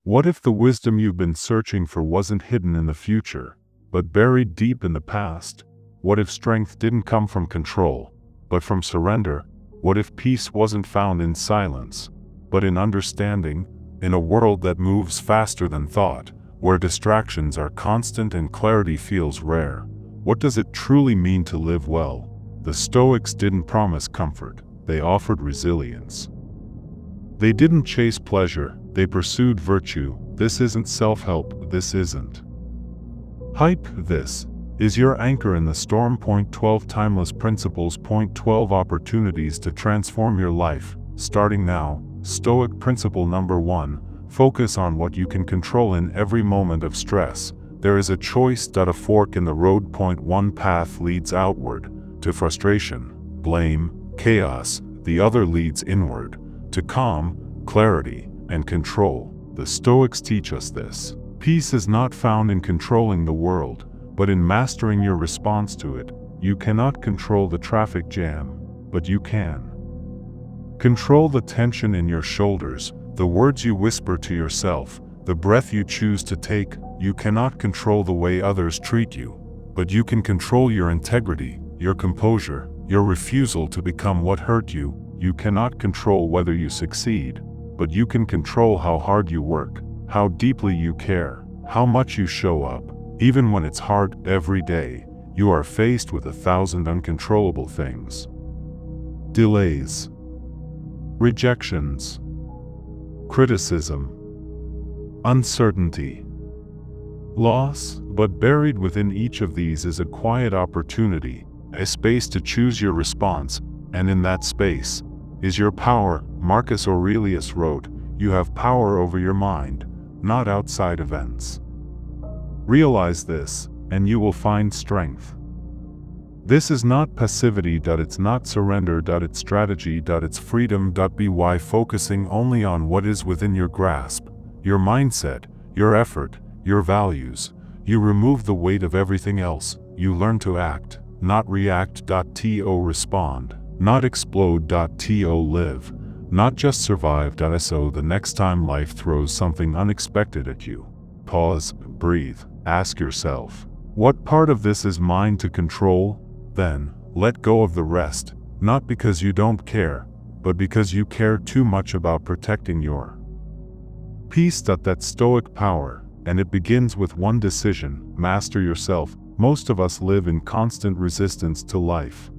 What if the wisdom you've been searching for wasn't hidden in the future, but buried deep in the past? What if strength didn't come from control, but from surrender? What if peace wasn't found in silence, but in understanding? In a world that moves faster than thought, where distractions are constant and clarity feels rare, what does it truly mean to live well? The Stoics didn't promise comfort, they offered resilience. They didn't chase pleasure, they pursued virtue. This isn't self-help, this isn't hype, this is your anchor in the storm. Point 12 Timeless Principles. Point 12 Opportunities to transform your life, starting now. Stoic principle number 1, focus on what you can control in every moment of stress. There is a choice. A fork in the road. Point 1 path leads outward, to frustration, blame, chaos. The other leads inward, to calm, clarity, and control. The Stoics teach us this. Peace is not found in controlling the world, but in mastering your response to it. You cannot control the traffic jam, but you can control the tension in your shoulders, the words you whisper to yourself, the breath you choose to take. You cannot control the way others treat you, but you can control your integrity, your composure, your refusal to become what hurt you. You cannot control whether you succeed, but you can control how hard you work, how deeply you care, how much you show up. Even when it's hard. Every day, you are faced with 1,000 uncontrollable things. Delays, rejections, criticism, uncertainty, loss. But buried within each of these is a quiet opportunity, a space to choose your response, and in that space is your power. Marcus Aurelius wrote, "You have power over your mind, not outside events." Realize this, and you will find strength. This is not passivity. It's not surrender. It's strategy. It's freedom. By focusing only on what is within your grasp, your mindset, your effort, your values, you remove the weight of everything else. You learn to act, not react. To respond, not explode. To live, not just survive. So the next time life throws something unexpected at you, pause, breathe, ask yourself, what part of this is mine to control? Then, let go of the rest, not because you don't care, but because you care too much about protecting your peace. That's Stoic power, and it begins with one decision: master yourself. Most of us live in constant resistance to life.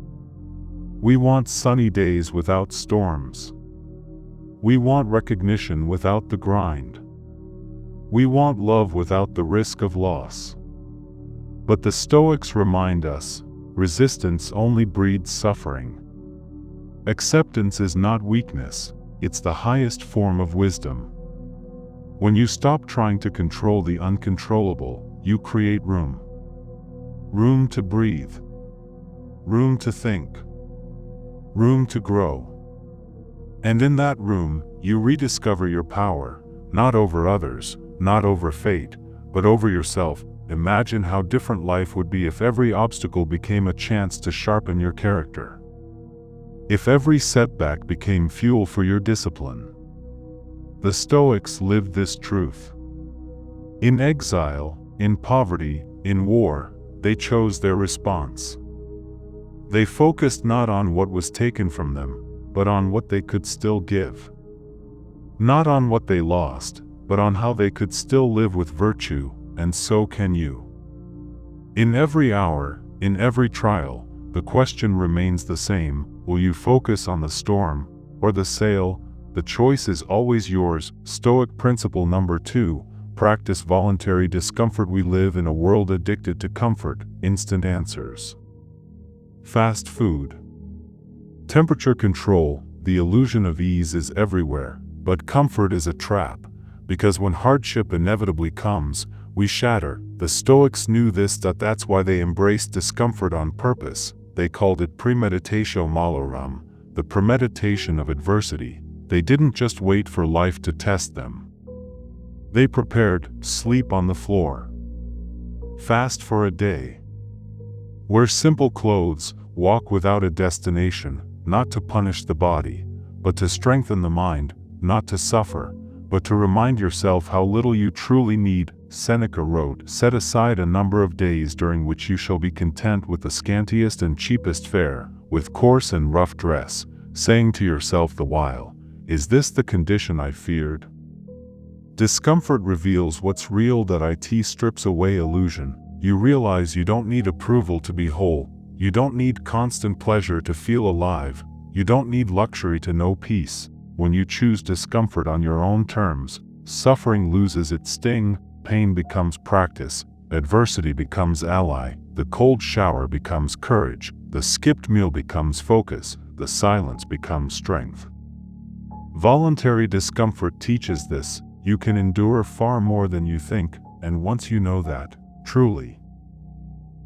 We want sunny days without storms. We want recognition without the grind. We want love without the risk of loss. But the Stoics remind us, resistance only breeds suffering. Acceptance is not weakness, it's the highest form of wisdom. When you stop trying to control the uncontrollable, you create room. Room to breathe. Room to think. Room to grow. And in that room, you rediscover your power, not over others, not over fate, but over yourself. Imagine how different life would be if every obstacle became a chance to sharpen your character. If every setback became fuel for your discipline. The Stoics lived this truth. In exile, in poverty, in war, they chose their response. They focused not on what was taken from them, but on what they could still give. Not on what they lost, but on how they could still live with virtue, and so can you. In every hour, in every trial, the question remains the same: will you focus on the storm, or the sail? The choice is always yours. Stoic principle number 2, practice voluntary discomfort. We live in a world addicted to comfort, instant answers, fast food, temperature control. The illusion of ease is everywhere, but comfort is a trap, because when hardship inevitably comes, we shatter. The Stoics knew this. That's why they embraced discomfort on purpose. They called it premeditatio malorum, the premeditation of adversity. They didn't just wait for life to test them. They prepared: sleep on the floor, fast for a day, wear simple clothes, walk without a destination, not to punish the body, but to strengthen the mind, not to suffer, but to remind yourself how little you truly need. Seneca wrote, "Set aside a number of days during which you shall be content with the scantiest and cheapest fare, with coarse and rough dress, saying to yourself the while, 'Is this the condition I feared?'" Discomfort reveals what's real. It strips away illusion. You realize you don't need approval to be whole. You don't need constant pleasure to feel alive. You don't need luxury to know peace. When you choose discomfort on your own terms, suffering loses its sting, pain becomes practice, adversity becomes ally, the cold shower becomes courage, the skipped meal becomes focus, the silence becomes strength. Voluntary discomfort teaches this. You can endure far more than you think, and once you know that, truly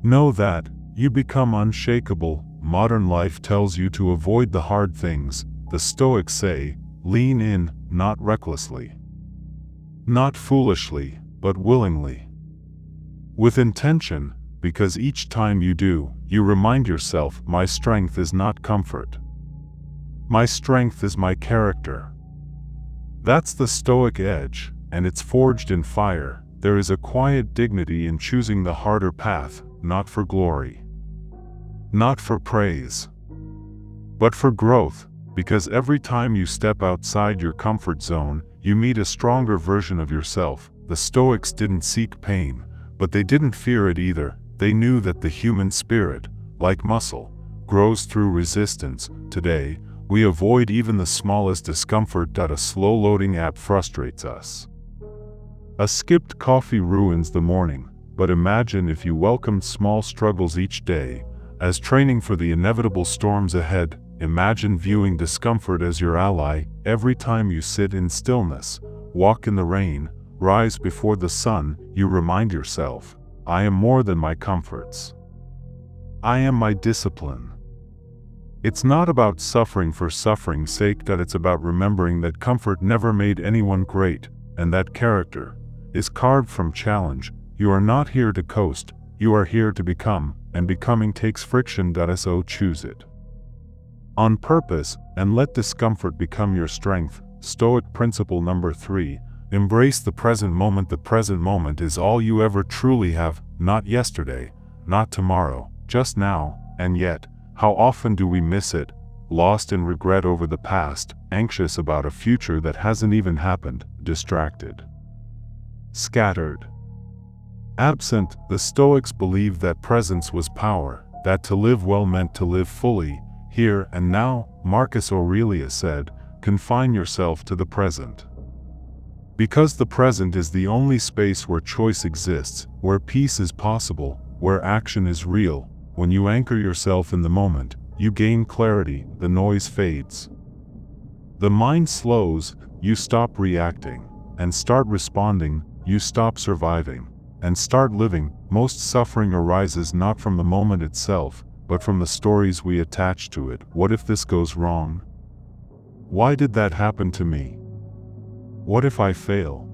know that, you become unshakable. Modern life tells you to avoid the hard things. The Stoics say, lean in, not recklessly, not foolishly, but willingly, with intention, because each time you do, you remind yourself, my strength is not comfort. My strength is my character. That's the Stoic edge, and it's forged in fire. There is a quiet dignity in choosing the harder path, not for glory, not for praise, but for growth, because every time you step outside your comfort zone, you meet a stronger version of yourself. The Stoics didn't seek pain, but they didn't fear it either. They knew that the human spirit, like muscle, grows through resistance. Today, we avoid even the smallest discomfort. A slow-loading app frustrates us. A skipped coffee ruins the morning, but imagine if you welcomed small struggles each day as training for the inevitable storms ahead. Imagine viewing discomfort as your ally. Every time you sit in stillness, walk in the rain, rise before the sun, you remind yourself, I am more than my comforts. I am my discipline. It's not about suffering for suffering's sake. It's about remembering that comfort never made anyone great, and that character is carved from challenge. You are not here to coast, you are here to become, and becoming takes friction. So choose it on purpose, and let discomfort become your strength. Stoic principle number 3, embrace the present moment. The present moment is all you ever truly have, not yesterday, not tomorrow, just now. And yet, how often do we miss it, lost in regret over the past, anxious about a future that hasn't even happened, distracted, scattered, absent. The Stoics believed that presence was power, that to live well meant to live fully, here and now. Marcus Aurelius said, confine yourself to the present, because the present is the only space where choice exists, where peace is possible, where action is real. When you anchor yourself in the moment, you gain clarity. The noise fades, the mind slows, you stop reacting and start responding. You stop surviving and start living. Most suffering arises not from the moment itself, but from the stories we attach to it. What if this goes wrong? Why did that happen to me? What if I fail?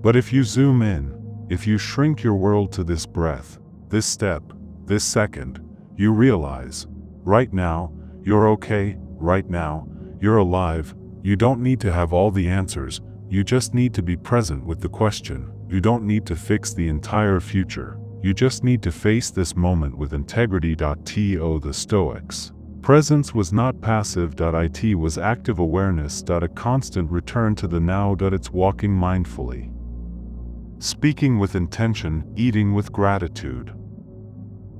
But if you zoom in, if you shrink your world to this breath, this step, this second, you realize, right now, you're okay, right now, you're alive. You don't need to have all the answers, you just need to be present with the question. You don't need to fix the entire future. You just need to face this moment with integrity. The Stoics' presence was not passive. It was active awareness. A constant return to the now. It's walking mindfully, speaking with intention, eating with gratitude,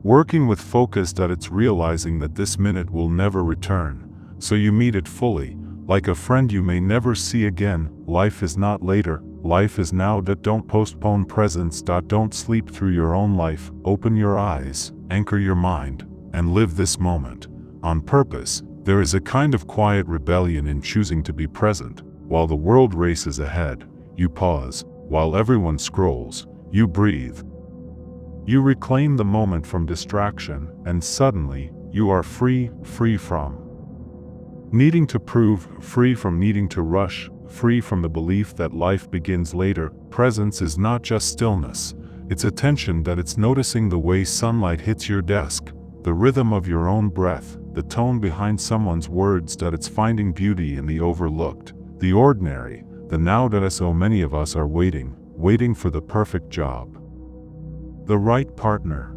working with focus. It's realizing that this minute will never return, so you meet it fully, like a friend you may never see again. Life is not later, life is now. Don't postpone presence. Don't sleep through your own life. Open your eyes, anchor your mind, and live this moment on purpose. There is a kind of quiet rebellion in choosing to be present. While the world races ahead, you pause. While everyone scrolls, you breathe. You reclaim the moment from distraction, and suddenly, you are free from needing to prove, free from needing to rush, free from the belief that life begins later. Presence is not just stillness, it's attention. It's noticing the way sunlight hits your desk, the rhythm of your own breath, the tone behind someone's words. It's finding beauty in the overlooked, the ordinary, the now that so many of us are waiting for the perfect job. The right partner.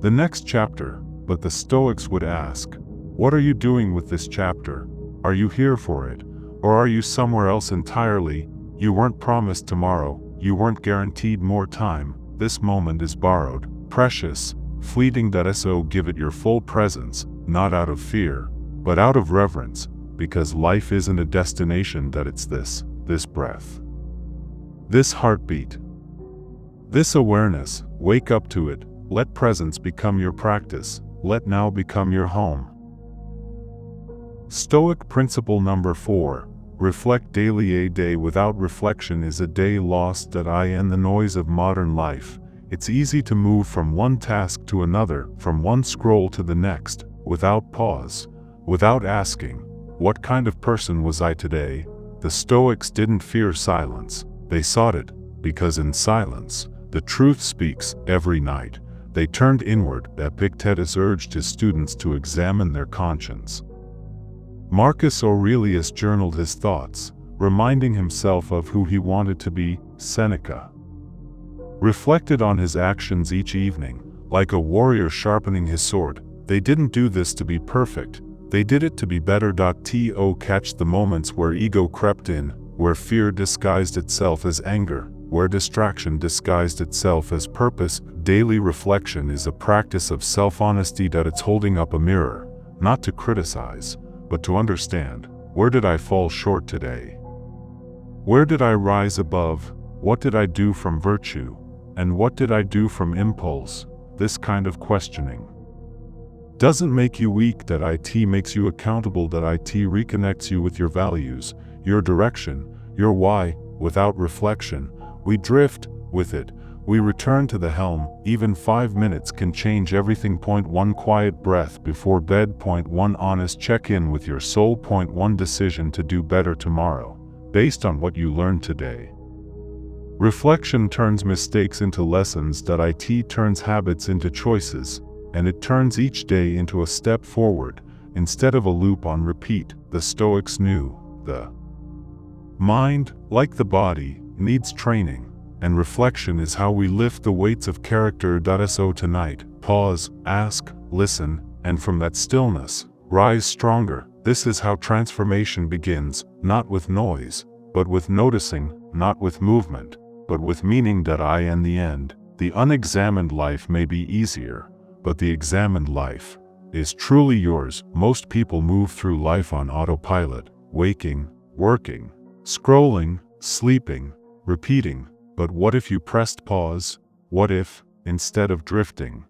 The next chapter, but the Stoics would ask, what are you doing with this chapter? Are you here for it? Or are you somewhere else entirely? You weren't promised tomorrow, you weren't guaranteed more time, this moment is borrowed, precious, fleeting so give it your full presence, not out of fear, but out of reverence, because life isn't a destination it's this breath. This heartbeat. This awareness, wake up to it, let presence become your practice, let now become your home. Stoic principle number 4. Reflect daily. A day without reflection is a day lost in the noise of modern life. It's easy to move from one task to another, from one scroll to the next, without pause, without asking, what kind of person was I today? The Stoics didn't fear silence, they sought it, because in silence, the truth speaks every night. They turned inward. Epictetus urged his students to examine their conscience. Marcus Aurelius journaled his thoughts, reminding himself of who he wanted to be. Seneca reflected on his actions each evening, like a warrior sharpening his sword. They didn't do this to be perfect, they did it to be better. To catch the moments where ego crept in, where fear disguised itself as anger, where distraction disguised itself as purpose. Daily reflection is a practice of self-honesty. It's holding up a mirror, not to criticize, but to understand, where did I fall short today? Where did I rise above? What did I do from virtue? And what did I do from impulse? This kind of questioning doesn't make you weak. It makes you accountable. It reconnects you with your values, your direction, your why. Without reflection, we drift. With it, we return to the helm. Even 5 minutes can change everything. Point 1 Quiet breath before bed. Point 1 Honest check-in with your soul. Point 1 Decision to do better tomorrow, based on what you learned today. Reflection turns mistakes into lessons. It turns habits into choices, and it turns each day into a step forward, instead of a loop on repeat. The Stoics knew the mind, like the body, needs training, and reflection is how we lift the weights of character. So tonight, pause, ask, listen, and from that stillness, rise stronger. This is how transformation begins, not with noise, but with noticing, not with movement, but with meaning. In the end, the unexamined life may be easier, but the examined life is truly yours. Most people move through life on autopilot, waking, working, scrolling, sleeping, repeating. But what if you pressed pause? What if, instead of drifting,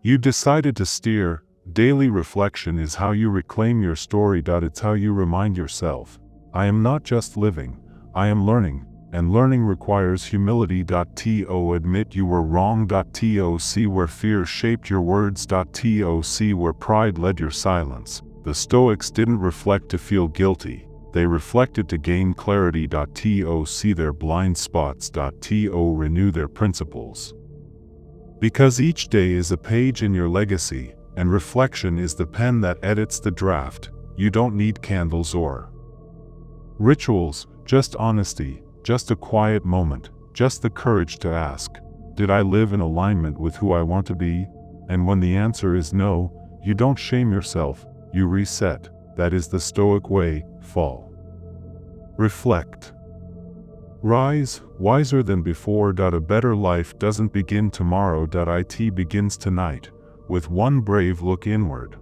you decided to steer? Daily reflection is how you reclaim your story. It's how you remind yourself, I am not just living, I am learning, and learning requires humility. To admit you were wrong. To see where fear shaped your words. To see where pride led your silence. The Stoics didn't reflect to feel guilty, they reflected to gain clarity. To see their blind spots. To renew their principles. Because each day is a page in your legacy, and reflection is the pen that edits the draft. You don't need candles or rituals, just honesty, just a quiet moment, just the courage to ask, did I live in alignment with who I want to be? And when the answer is no, you don't shame yourself, you reset. That is the Stoic way. Fall. Reflect. Rise, wiser than before. A better life doesn't begin tomorrow. It begins tonight, with one brave look inward.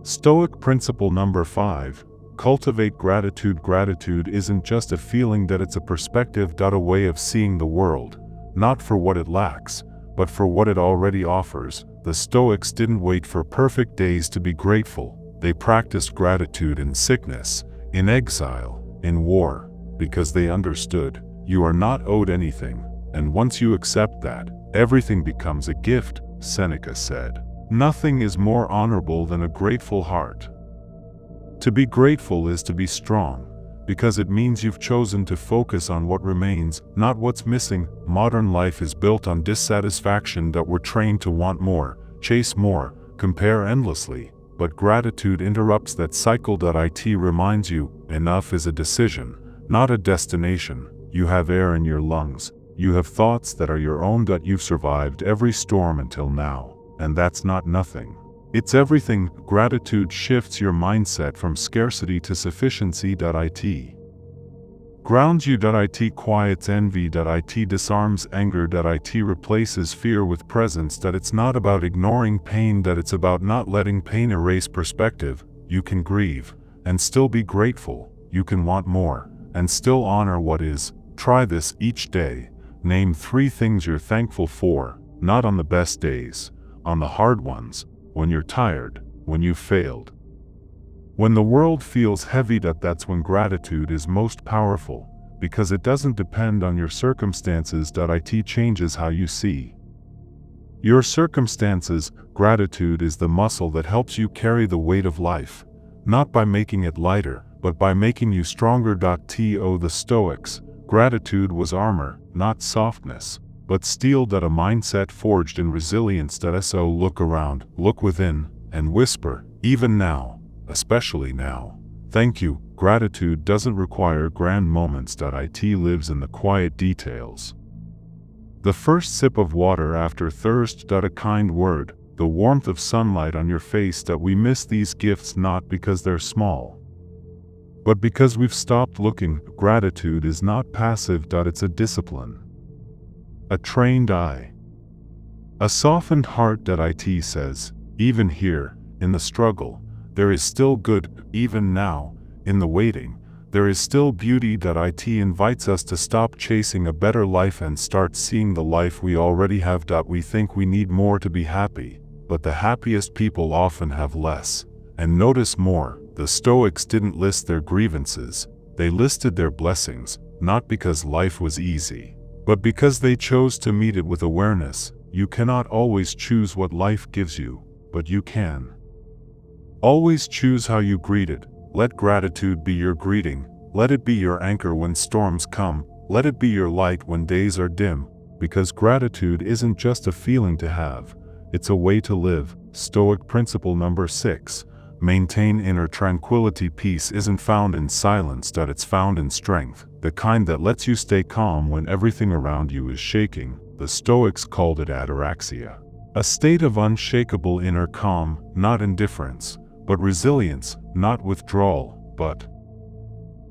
Stoic principle number 5. Cultivate gratitude. Gratitude isn't just a feeling, it's a perspective. A way of seeing the world, not for what it lacks, but for what it already offers. The Stoics didn't wait for perfect days to be grateful. They practiced gratitude in sickness, in exile, in war, because they understood, you are not owed anything, and once you accept that, everything becomes a gift. Seneca said, nothing is more honorable than a grateful heart. To be grateful is to be strong, because it means you've chosen to focus on what remains, not what's missing. Modern life is built on dissatisfaction. We're trained to want more, chase more, compare endlessly. but gratitude interrupts that cycle. It reminds you, enough is a decision, not a destination. You have air in your lungs. You have thoughts that are your own. You've survived every storm until now, and that's not nothing. It's everything. Gratitude shifts your mindset from scarcity to sufficiency. It grounds you. It quiets envy. It disarms anger. It replaces fear with presence. It's not about ignoring pain. It's about not letting pain erase perspective. You can grieve and still be grateful. You can want more and still honor what is. Try this each day. Name 3 things you're thankful for, not on the best days, on the hard ones, when you're tired, when you failed. When the world feels heavy, that's when gratitude is most powerful, because it doesn't depend on your circumstances. It changes how you see your circumstances. Gratitude is the muscle that helps you carry the weight of life, not by making it lighter, but by making you stronger. The Stoics, gratitude was armor, not softness, but steel. A mindset forged in resilience. So look around, look within, and whisper, even now, especially now, thank you. Gratitude doesn't require grand moments. It lives in the quiet details. The first sip of water after thirst. A kind word, the warmth of sunlight on your face. We miss these gifts not because they're small, but because we've stopped looking. Gratitude is not passive. It's a discipline, a trained eye, a softened heart. It says, even here, in the struggle, there is still good. Even now, in the waiting, there is still beauty. It invites us to stop chasing a better life and start seeing the life we already have. We think we need more to be happy, but the happiest people often have less, and notice more. The Stoics didn't list their grievances, they listed their blessings, not because life was easy, but because they chose to meet it with awareness. You cannot always choose what life gives you, but you can always choose how you greet it. Let gratitude be your greeting. Let it be your anchor when storms come. Let it be your light when days are dim, because gratitude isn't just a feeling to have, it's a way to live. Stoic principle number 6. Maintain inner tranquility. Peace isn't found in silence. It's found in strength, the kind that lets you stay calm when everything around you is shaking. The Stoics called it ataraxia, a state of unshakable inner calm, not indifference, but resilience, not withdrawal, but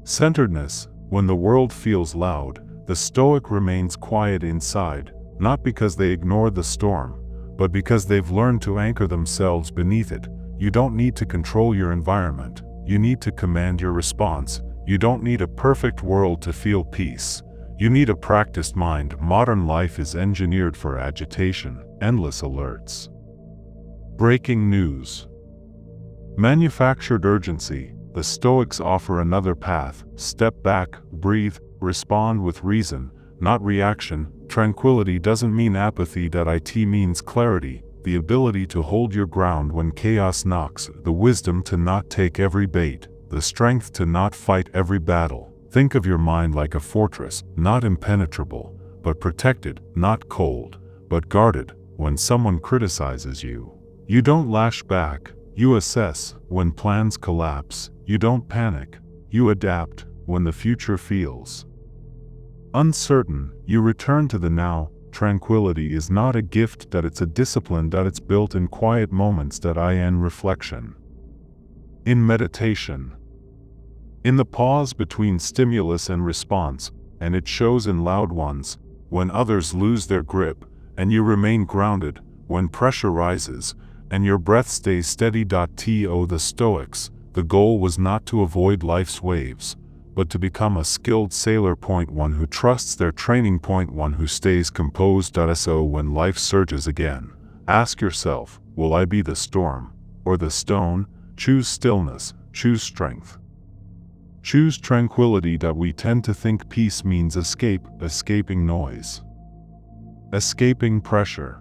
centeredness. When the world feels loud, the Stoic remains quiet inside, not because they ignore the storm, but because they've learned to anchor themselves beneath it. You don't need to control your environment, you need to command your response. You don't need a perfect world to feel peace. You need a practiced mind. Modern life is engineered for agitation, endless alerts, breaking news, manufactured urgency. The Stoics offer another path. Step back, breathe, respond with reason, not reaction. Tranquility doesn't mean apathy. It means clarity, the ability to hold your ground when chaos knocks, the wisdom to not take every bait, the strength to not fight every battle. Think of your mind like a fortress, not impenetrable, but protected, not cold, but guarded. When someone criticizes you, you don't lash back, you assess. When plans collapse, you don't panic, you adapt. When the future feels uncertain, you return to the now. Tranquility is not a gift. It's a discipline. It's built in quiet moments. In reflection, in meditation, in the pause between stimulus and response, and it shows in loud ones, when others lose their grip, and you remain grounded, when pressure rises, and your breath stays steady. The Stoics, the goal was not to avoid life's waves, but to become a skilled sailor. One who trusts their training. One who stays composed. So when life surges again, ask yourself, will I be the storm or the stone? Choose stillness, choose strength, choose tranquility. We tend to think peace means escape, escaping noise, escaping pressure,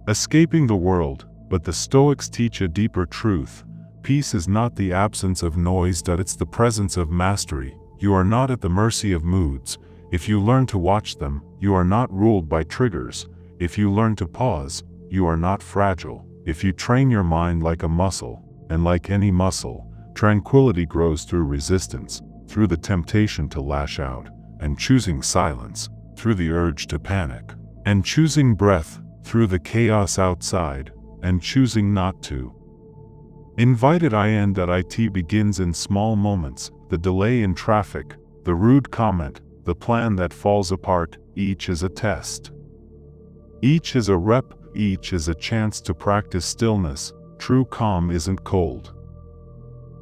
escaping the world, but the Stoics teach a deeper truth. Peace is not the absence of noise. It's the presence of mastery. You are not at the mercy of moods. If you learn to watch them, you are not ruled by triggers. If you learn to pause, you are not fragile. If you train your mind like a muscle, and like any muscle, tranquility grows through resistance, through the temptation to lash out, and choosing silence, through the urge to panic, and choosing breath, through the chaos outside, and choosing not to. Invited in that it begins in small moments, the delay in traffic, the rude comment, the plan that falls apart, each is a test. Each is a rep, each is a chance to practice stillness. True calm isn't cold.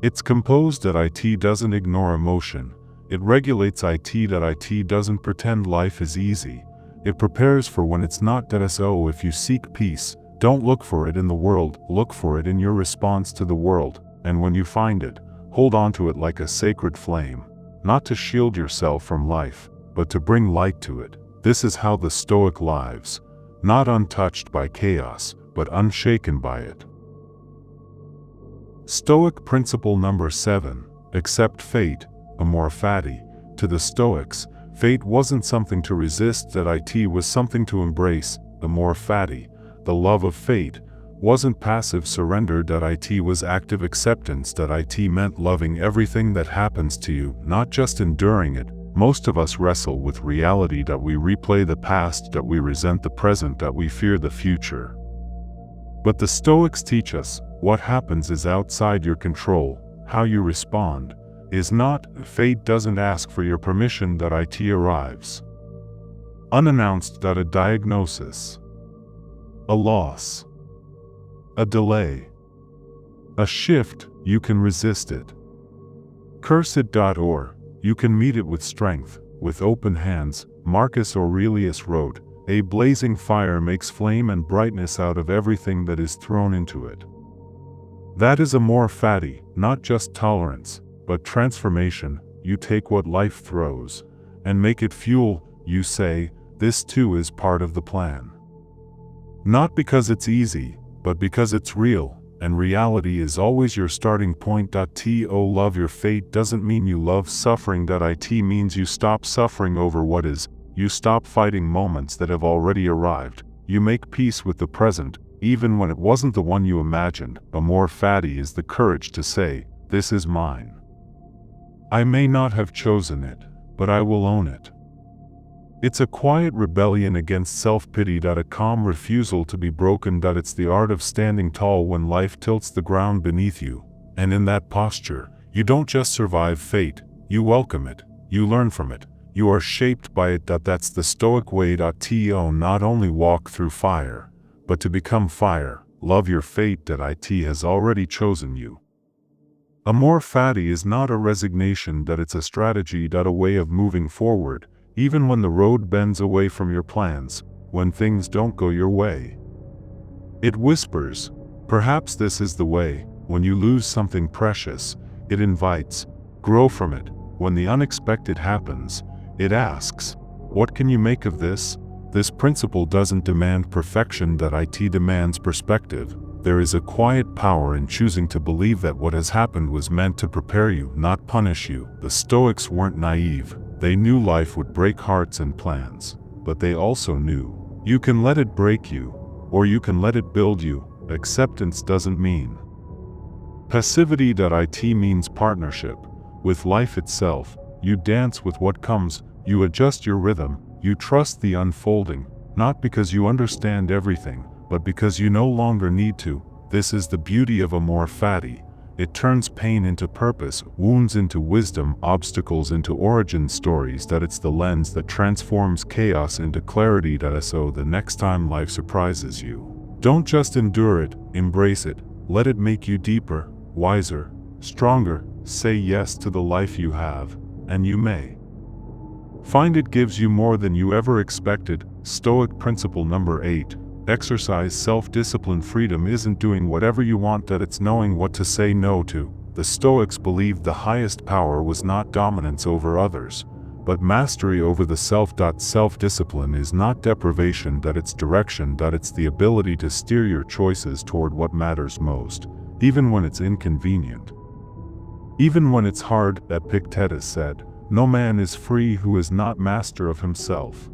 It's composed that it doesn't ignore emotion. It regulates it doesn't pretend life is easy. It prepares for when it's not. So if you seek peace, don't look for it in the world, look for it in your response to the world, and when you find it, hold on to it like a sacred flame, not to shield yourself from life, but to bring light to it. This is how the Stoic lives, not untouched by chaos, but unshaken by it. Stoic principle number 7, accept fate, amor fati. To the Stoics, fate wasn't something to resist, that it was something to embrace. Amor fati, the love of fate, wasn't passive surrender, that it was active acceptance, that it meant loving everything that happens to you, not just enduring it. Most of us wrestle with reality, that we replay the past, that we resent the present, that we fear the future. But the Stoics teach us, what happens is outside your control. How you respond is not. Fate doesn't ask for your permission, that it arrives unannounced, that a diagnosis, a loss, a delay, a shift, you can resist it. Curse it. Or you can meet it with strength, with open hands. Marcus Aurelius wrote, a blazing fire makes flame and brightness out of everything that is thrown into it. That is amor fati, not just tolerance, but transformation. You take what life throws, and make it fuel. You say, this too is part of the plan. Not because it's easy, but because it's real, and reality is always your starting point. To love your fate doesn't mean you love suffering. It means you stop suffering over what is. You stop fighting moments that have already arrived. You make peace with the present, even when it wasn't the one you imagined. Amor fati is the courage to say, this is mine. I may not have chosen it, but I will own it. It's a quiet rebellion against self-pity, a calm refusal to be broken. It's the art of standing tall when life tilts the ground beneath you, and in that posture, you don't just survive fate, you welcome it, you learn from it, you are shaped by it. That's the Stoic way. To not only walk through fire, but to become fire. Love your fate. It has already chosen you. Amor fati is not a resignation, it's a strategy. A way of moving forward, even when the road bends away from your plans, when things don't go your way. It whispers, perhaps this is the way. When you lose something precious, it invites, grow from it. When the unexpected happens, it asks, what can you make of this? This principle doesn't demand perfection. It demands perspective. There is a quiet power in choosing to believe that what has happened was meant to prepare you, not punish you. The Stoics weren't naive. They knew life would break hearts and plans, but they also knew, you can let it break you, or you can let it build you. Acceptance doesn't mean passivity. It means partnership with life itself. You dance with what comes, you adjust your rhythm, you trust the unfolding, not because you understand everything, but because you no longer need to. This is the beauty of amor fati. It turns pain into purpose, wounds into wisdom, obstacles into origin stories. It's the lens that transforms chaos into clarity. So the next time life surprises you, don't just endure it, embrace it. Let it make you deeper, wiser, stronger. Say yes to the life you have, and you may find it gives you more than you ever expected. Stoic principle number 8. Exercise self-discipline. Freedom isn't doing whatever you want, it's knowing what to say no to. The Stoics believed the highest power was not dominance over others, but mastery over the self. Self-discipline is not deprivation, it's direction. It's the ability to steer your choices toward what matters most, even when it's inconvenient, even when it's hard. Epictetus said, no man is free who is not master of himself.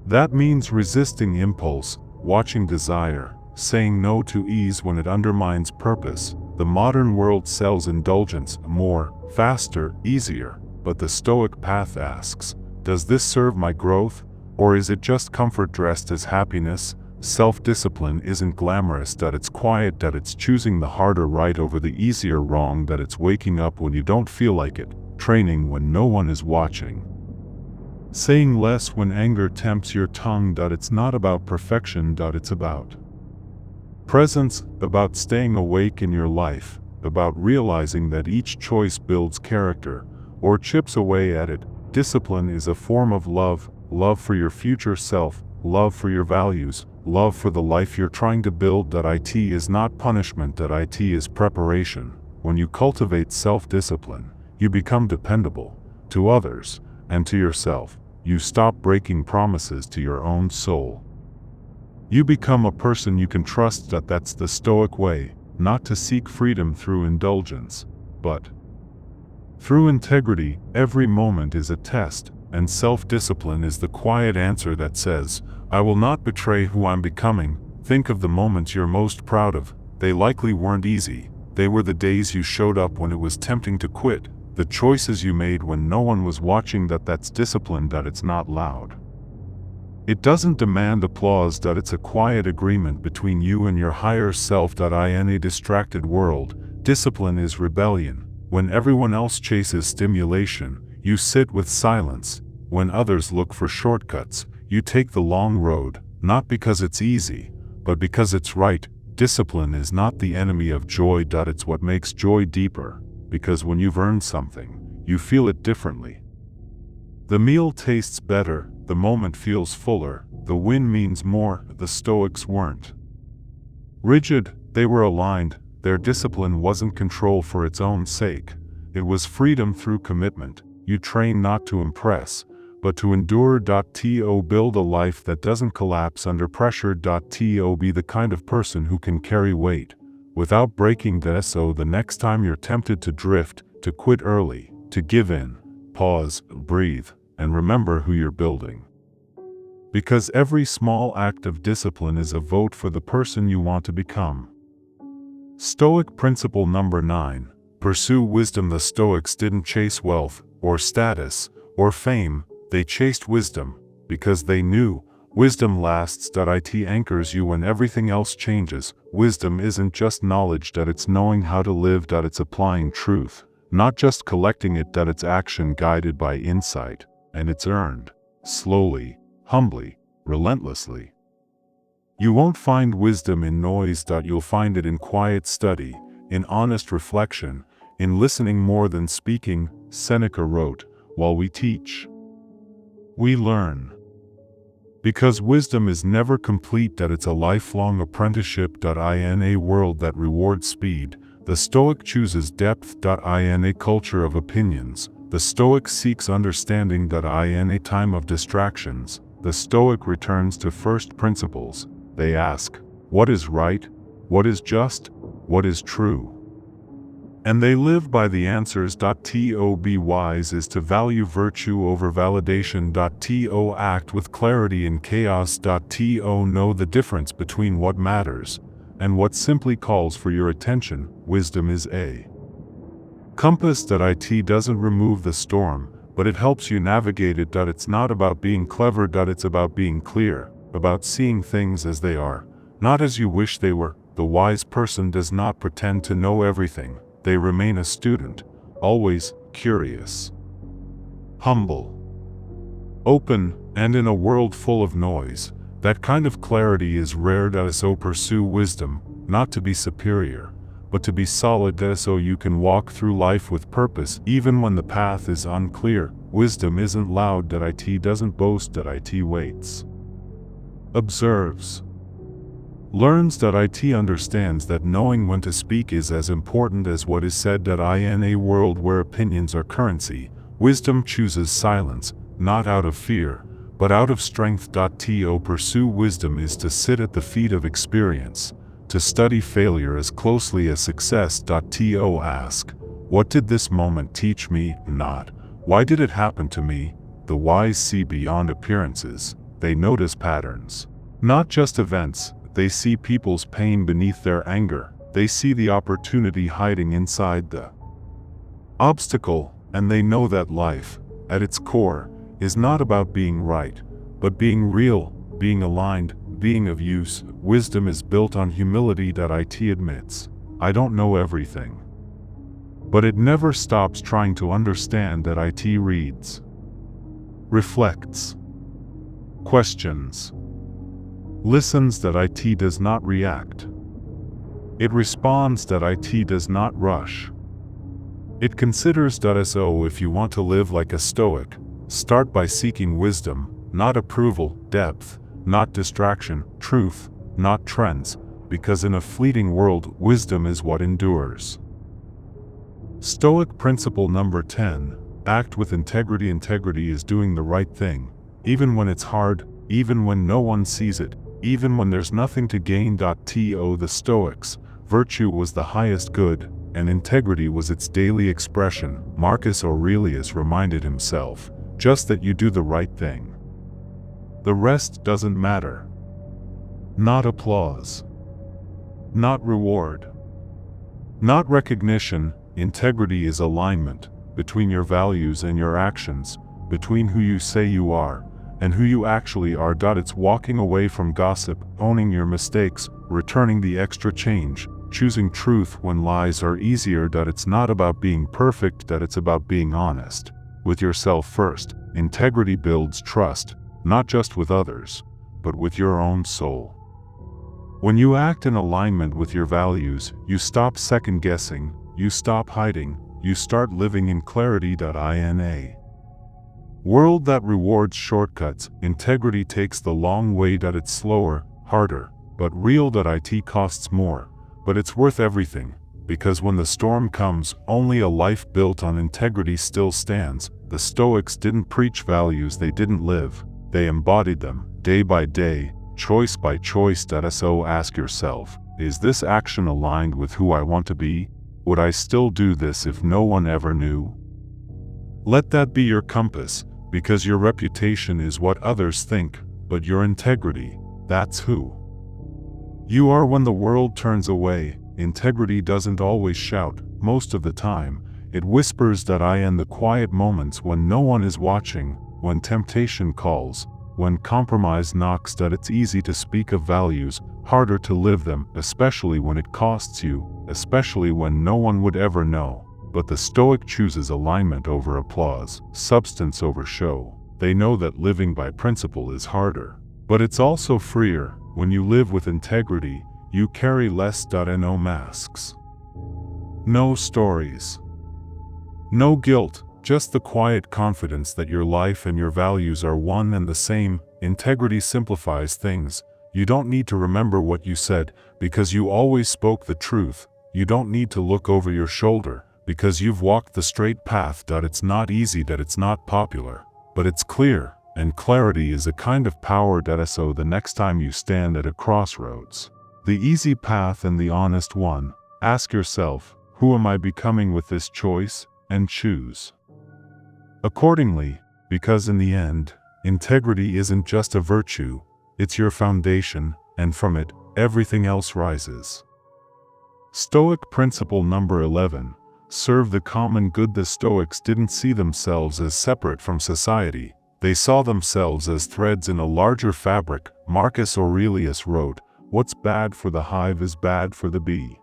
That means resisting impulse, watching desire, saying no to ease when it undermines purpose. The modern world sells indulgence, more, faster, easier, but the Stoic path asks, does this serve my growth, or is it just comfort dressed as happiness? Self-discipline isn't glamorous, that it's quiet, that it's choosing the harder right over the easier wrong, that it's waking up when you don't feel like it, training when no one is watching, saying less when anger tempts your tongue. It's not about perfection, it's about presence, about staying awake in your life, about realizing that each choice builds character, or chips away at it. Discipline is a form of love, love for your future self, love for your values, love for the life you're trying to build. It is not punishment, it is preparation. When you cultivate self-discipline, you become dependable to others and to yourself. You stop breaking promises to your own soul. You become a person you can trust. That's the Stoic way, not to seek freedom through indulgence, but through integrity. Every moment is a test, and self-discipline is the quiet answer that says, I will not betray who I'm becoming. Think of the moments you're most proud of. They likely weren't easy. They were the days you showed up when it was tempting to quit, the choices you made when no one was watching. That's discipline. It's not loud. It doesn't demand applause. It's a quiet agreement between you and your higher self. In a distracted world, discipline is rebellion. When everyone else chases stimulation, you sit with silence. When others look for shortcuts, you take the long road, not because it's easy, but because it's right. Discipline is not the enemy of joy. It's what makes joy deeper, because when you've earned something, you feel it differently. The meal tastes better, the moment feels fuller, the win means more. The Stoics weren't rigid, they were aligned. Their discipline wasn't control for its own sake. It was freedom through commitment. You train not to impress, but to endure. Build a life that doesn't collapse under pressure. Be the kind of person who can carry weight without breaking. So the next time you're tempted to drift, to quit early, to give in, pause, breathe, and remember who you're building. Because every small act of discipline is a vote for the person you want to become. Stoic principle number 9. Pursue wisdom. The Stoics didn't chase wealth, or status, or fame. They chased wisdom, because they knew wisdom lasts. It anchors you when everything else changes. Wisdom isn't just knowledge. It's knowing how to live. It's applying truth, not just collecting it. It's action guided by insight, and it's earned slowly, humbly, relentlessly. You won't find wisdom in noise. You'll find it in quiet study, in honest reflection, in listening more than speaking. Seneca wrote, while we teach, we learn. Because wisdom is never complete. It's a lifelong apprenticeship. In a world that rewards speed, the Stoic chooses depth. In a culture of opinions, the Stoic seeks understanding. In a time of distractions, the Stoic returns to first principles. They ask, what is right? What is just? What is true? And they live by the answers. To be wise is to value virtue over validation. To act with clarity in chaos. To know the difference between what matters and what simply calls for your attention. Wisdom is a compass. It doesn't remove the storm, but it helps you navigate it. It's not about being clever. It's about being clear, about seeing things as they are, not as you wish they were. The wise person does not pretend to know everything. They remain a student, always curious, humble, open, and in a world full of noise, that kind of clarity is rare. So pursue wisdom, not to be superior, but to be solid. So you can walk through life with purpose, even when the path is unclear. Wisdom isn't loud. It doesn't boast. It waits, observes, learns. It understands that knowing when to speak is as important as what is said. In a world where opinions are currency, wisdom chooses silence, not out of fear, but out of strength. To pursue wisdom is to sit at the feet of experience, to study failure as closely as success. To ask, what did this moment teach me? Not, why did it happen to me? The wise see beyond appearances. They notice patterns, not just events. They see people's pain beneath their anger. They see the opportunity hiding inside the obstacle, and they know that life, at its core, is not about being right, but being real, being aligned, being of use. Wisdom is built on humility. It admits, I don't know everything. But it never stops trying to understand. It reads, reflects, questions, listens. It does not react. It responds. It does not rush. It considers. So if you want to live like a Stoic, start by seeking wisdom, not approval, depth, not distraction, truth, not trends, because in a fleeting world, wisdom is what endures. Stoic principle number 10, act with integrity. Integrity is doing the right thing, even when it's hard, even when no one sees it, even when there's nothing to gain. To the Stoics, virtue was the highest good, and integrity was its daily expression. Marcus Aurelius reminded himself, just that you do the right thing. The rest doesn't matter. Not applause. Not reward. Not recognition. Integrity is alignment between your values and your actions, between who you say you are and who you actually are. It's walking away from gossip, owning your mistakes, returning the extra change, choosing truth when lies are easier. It's not about being perfect. It's about being honest with yourself first. Integrity builds trust, not just with others, but with your own soul. When you act in alignment with your values, you stop second-guessing, you stop hiding, you start living in clarity. In a world that rewards shortcuts, integrity takes the long way. It's slower, harder, but real. It costs more, but it's worth everything, because when the storm comes, only a life built on integrity still stands. The Stoics didn't preach values they didn't live, they embodied them, day by day, choice by choice. So ask yourself, is this action aligned with who I want to be? Would I still do this if no one ever knew? Let that be your compass, because your reputation is what others think, but your integrity, that's who you are when the world turns away. Integrity doesn't always shout. Most of the time, it whispers. In the quiet moments when no one is watching, when temptation calls, when compromise knocks. It's easy to speak of values, harder to live them, especially when it costs you, especially when no one would ever know. But the Stoic chooses alignment over applause, substance over show. They know that living by principle is harder, but it's also freer. When you live with integrity, you carry less. No masks, no stories, no guilt, just the quiet confidence that your life and your values are one and the same. Integrity simplifies things. You don't need to remember what you said, because you always spoke the truth. You don't need to look over your shoulder, because you've walked the straight path. It's not easy. It's not popular, but it's clear, and clarity is a kind of power. So the next time you stand at a crossroads, the easy path and the honest one, ask yourself, who am I becoming with this choice? And choose accordingly, because in the end, integrity isn't just a virtue, it's your foundation, and from it, everything else rises. Stoic principle number 11, serve the common good. The Stoics didn't see themselves as separate from society. They saw themselves as threads in a larger fabric. Marcus Aurelius wrote, "What's bad for the hive is bad for the bee."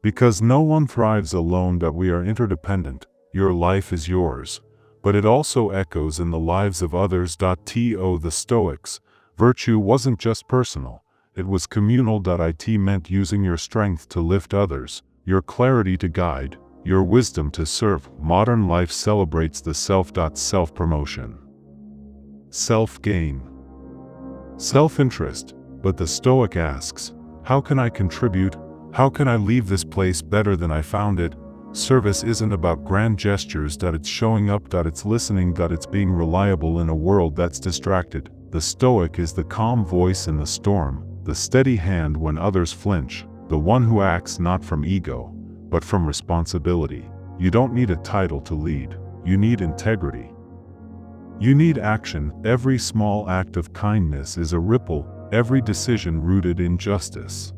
Because no one thrives alone. We are interdependent. Your life is yours, but it also echoes in the lives of others. To the Stoics, virtue wasn't just personal, it was communal. It meant using your strength to lift others, your clarity to guide, your wisdom to serve. Modern life celebrates the self. Self-promotion, self-gain, self-interest, but the Stoic asks, how can I contribute? How can I leave this place better than I found it? Service isn't about grand gestures. It's showing up. It's listening. It's being reliable in a world that's distracted. The Stoic is the calm voice in the storm, the steady hand when others flinch, the one who acts not from ego, but from responsibility. You don't need a title to lead. You need integrity. You need action. Every small act of kindness is a ripple, every decision rooted in justice.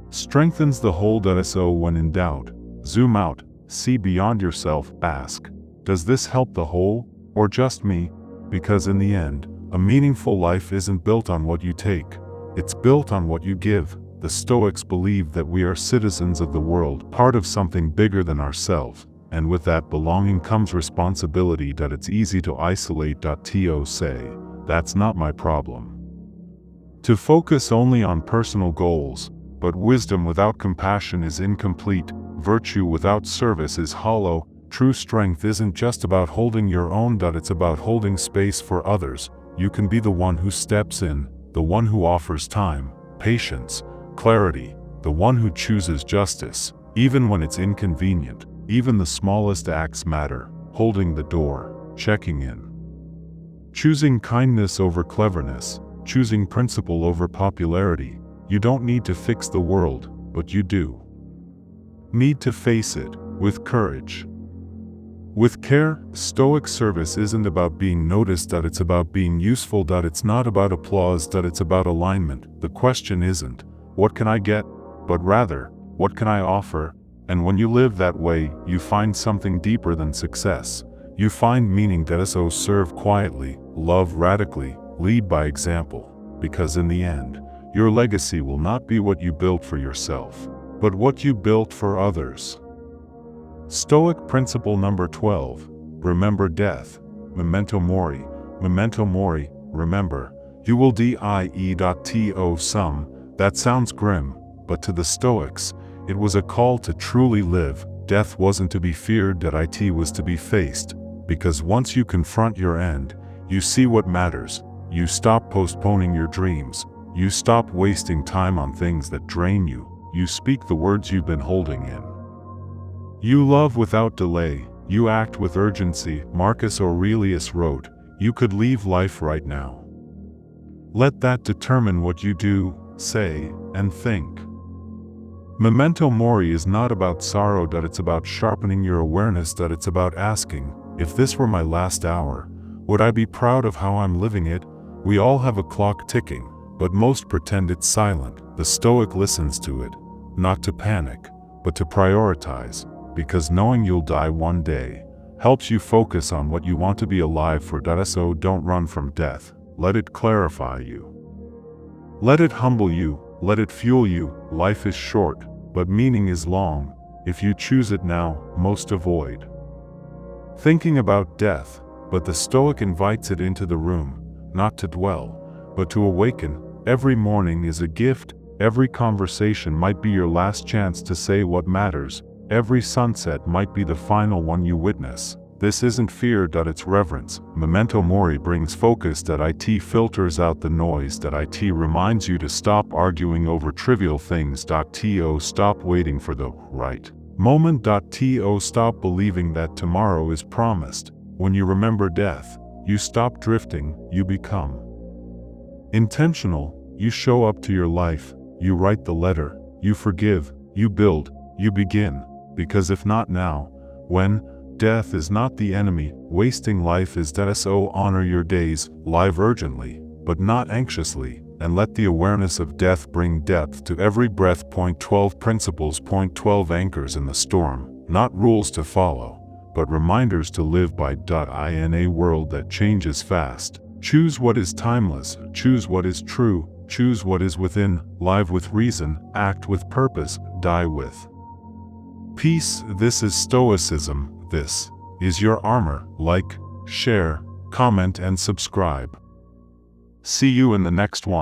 Strengthens the whole. So when in doubt, zoom out, see beyond yourself, ask, does this help the whole, or just me? Because in the end, a meaningful life isn't built on what you take, it's built on what you give. The Stoics believe that we are citizens of the world, part of something bigger than ourselves, and with that belonging comes responsibility. It's easy to isolate. To say, that's not my problem. To focus only on personal goals, but wisdom without compassion is incomplete, virtue without service is hollow. True strength isn't just about holding your own. It's about holding space for others. You can be the one who steps in, the one who offers time, patience, clarity, the one who chooses justice, even when it's inconvenient. Even the smallest acts matter, holding the door, checking in. Choosing kindness over cleverness, choosing principle over popularity. You don't need to fix the world, but you do need to face it, with courage. With care. Stoic service isn't about being noticed. It's about being useful. It's not about applause. It's about alignment. The question isn't, what can I get? But rather, what can I offer? And when you live that way, you find something deeper than success. You find meaning. So serve quietly, love radically, lead by example. Because in the end, your legacy will not be what you built for yourself, but what you built for others. Stoic principle number 12. Remember death. Memento mori. Memento mori, remember. You will die. To some, that sounds grim, but to the Stoics, it was a call to truly live. Death wasn't to be feared. It was to be faced. Because once you confront your end, you see what matters. You stop postponing your dreams. You stop wasting time on things that drain you. You speak the words you've been holding in. You love without delay. You act with urgency. Marcus Aurelius wrote, you could leave life right now. Let that determine what you do, say, and think. Memento mori is not about sorrow. It's about sharpening your awareness. It's about asking, if this were my last hour, would I be proud of how I'm living it? We all have a clock ticking, but most pretend it's silent. The Stoic listens to it, not to panic, but to prioritize, because knowing you'll die one day helps you focus on what you want to be alive for. So don't run from death. Let it clarify you. Let it humble you. Let it fuel you. Life is short, but meaning is long. If you choose it now, most avoid thinking about death, but the Stoic invites it into the room, not to dwell, but to awaken. Every morning is a gift. Every conversation might be your last chance to say what matters. Every sunset might be the final one you witness. This isn't fear. It's reverence. Memento mori brings focus. It filters out the noise. It reminds you to stop arguing over trivial things. To stop waiting for the right moment. To stop believing that tomorrow is promised. When you remember death, you stop drifting. You become intentional. You show up to your life. You write the letter. You forgive. You build. You begin. Because if not now, when? Death is not the enemy. Wasting life is. So honor your days. Live urgently, but not anxiously, and let the awareness of death bring depth to every breath. 12 Principles. 12 Anchors in the storm. Not rules to follow, but reminders to live by. In a world that changes fast, choose what is timeless. Choose what is true. Choose what is within. Live with reason. Act with purpose. Die with peace. This is Stoicism. This is your armor. Like, share, comment, and subscribe. See you in the next one.